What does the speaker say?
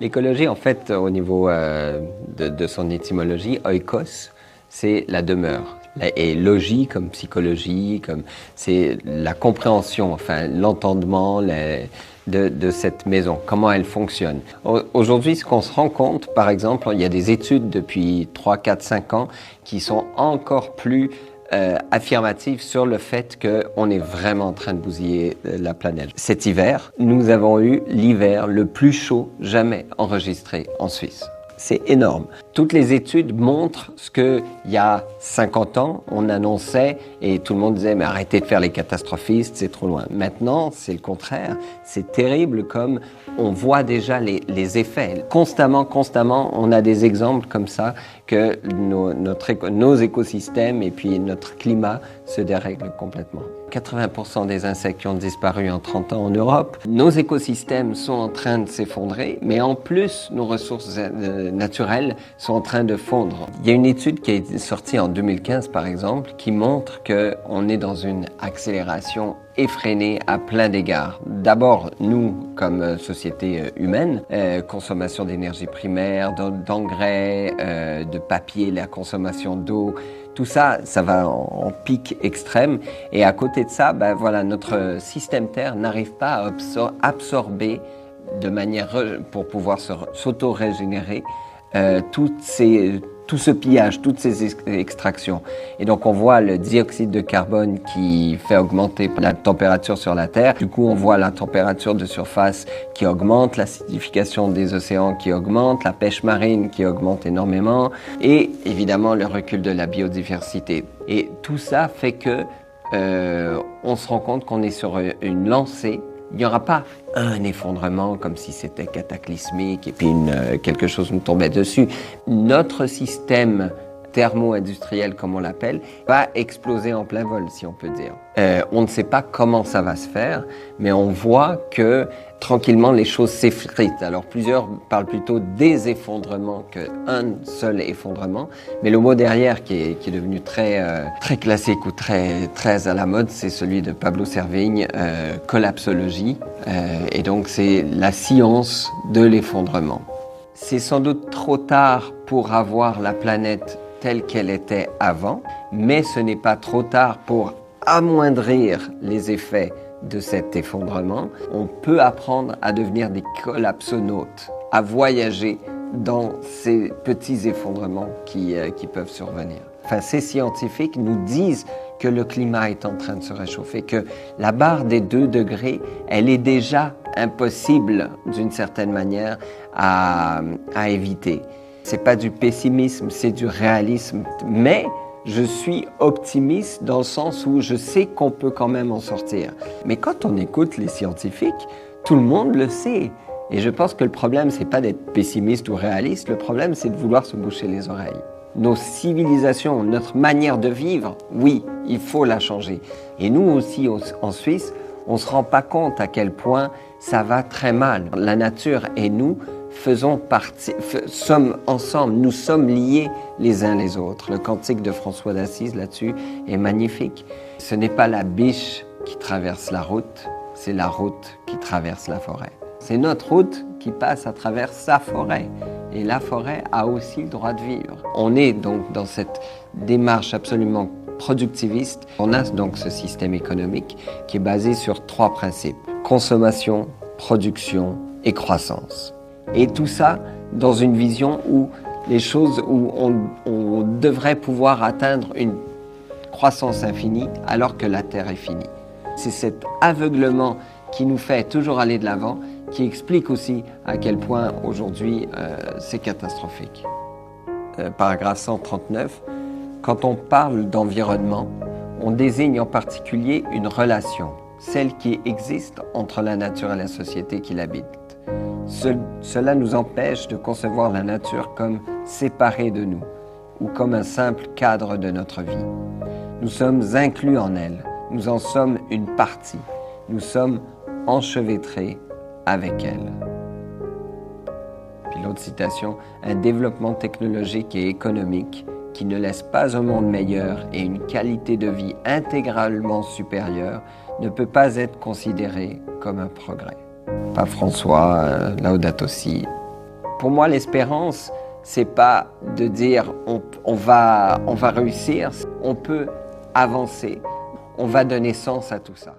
L'écologie, en fait, au niveau de son étymologie, oikos, c'est la demeure. Et logie, comme psychologie, c'est la compréhension, enfin l'entendement de cette maison, comment elle fonctionne. Aujourd'hui, ce qu'on se rend compte, par exemple, il y a des études depuis 3, 4, 5 ans qui sont encore plus affirmative sur le fait qu'on est vraiment en train de bousiller la planète. Cet hiver, nous avons eu l'hiver le plus chaud jamais enregistré en Suisse. C'est énorme. Toutes les études montrent ce qu'il y a 50 ans, on annonçait et tout le monde disait « mais arrêtez de faire les catastrophistes, c'est trop loin ». Maintenant, c'est le contraire. C'est terrible comme on voit déjà les effets. Constamment, on a des exemples comme ça que nos écosystèmes et puis notre climat se dérèglent complètement. 80% des insectes qui ont disparu en 30 ans en Europe. Nos écosystèmes sont en train de s'effondrer, mais en plus, nos ressources naturelles sont en train de fondre. Il y a une étude qui est sortie en 2015, par exemple, qui montre qu'on est dans une accélération effrénée à plein d'égards. D'abord, nous, comme société humaine, consommation d'énergie primaire, d'engrais, de papier, la consommation d'eau, tout ça, ça va en pic extrême. Et à côté de ça, voilà, notre système Terre n'arrive pas à absorber de manière pour pouvoir s'auto-régénérer tout ce pillage, toutes ces extractions. Et donc on voit le dioxyde de carbone qui fait augmenter la température sur la Terre. Du coup, on voit la température de surface qui augmente, l'acidification des océans qui augmente, la pêche marine qui augmente énormément et évidemment le recul de la biodiversité. Et tout ça fait que on se rend compte qu'on est sur une lancée. Il n'y aura pas un effondrement comme si c'était cataclysmique et puis quelque chose nous tombait dessus. Notre système thermo-industriel, comme on l'appelle, va exploser en plein vol, si on peut dire. On ne sait pas comment ça va se faire, mais on voit que tranquillement les choses s'effritent. Alors plusieurs parlent plutôt des effondrements qu'un seul effondrement, mais le mot derrière qui est devenu très classique ou très à la mode, c'est celui de Pablo Servigne, collapsologie, et donc c'est la science de l'effondrement. C'est sans doute trop tard pour avoir la planète telle qu'elle était avant, mais ce n'est pas trop tard pour amoindrir les effets de cet effondrement. On peut apprendre à devenir des collapsonautes, à voyager dans ces petits effondrements qui peuvent survenir. Enfin, ces scientifiques nous disent que le climat est en train de se réchauffer, que la barre des 2 degrés, elle est déjà impossible d'une certaine manière à éviter. C'est pas du pessimisme, c'est du réalisme. Mais je suis optimiste dans le sens où je sais qu'on peut quand même en sortir. Mais quand on écoute les scientifiques, tout le monde le sait. Et je pense que le problème, c'est pas d'être pessimiste ou réaliste. Le problème, c'est de vouloir se boucher les oreilles. Nos civilisations, notre manière de vivre, oui, il faut la changer. Et nous aussi, en Suisse, on se rend pas compte à quel point ça va très mal. La nature et nous sommes ensemble, nous sommes liés les uns les autres. Le cantique de François d'Assise là-dessus est magnifique. Ce n'est pas la biche qui traverse la route, c'est la route qui traverse la forêt. C'est notre route qui passe à travers sa forêt. Et la forêt a aussi le droit de vivre. On est donc dans cette démarche absolument productiviste. On a donc ce système économique qui est basé sur 3 principes. Consommation, production et croissance. Et tout ça dans une vision où on devrait pouvoir atteindre une croissance infinie alors que la Terre est finie. C'est cet aveuglement qui nous fait toujours aller de l'avant qui explique aussi à quel point aujourd'hui c'est catastrophique. Paragraphe 139, quand on parle d'environnement, on désigne en particulier une relation, celle qui existe entre la nature et la société qui l'habite. Cela nous empêche de concevoir la nature comme séparée de nous ou comme un simple cadre de notre vie. Nous sommes inclus en elle, nous en sommes une partie, nous sommes enchevêtrés avec elle. Puis l'autre citation, un développement technologique et économique qui ne laisse pas un monde meilleur et une qualité de vie intégralement supérieure ne peut pas être considéré comme un progrès. Pape François, Laudato Si, Pour moi, l'espérance, c'est pas de dire on va réussir, on peut avancer, on va donner sens à tout ça.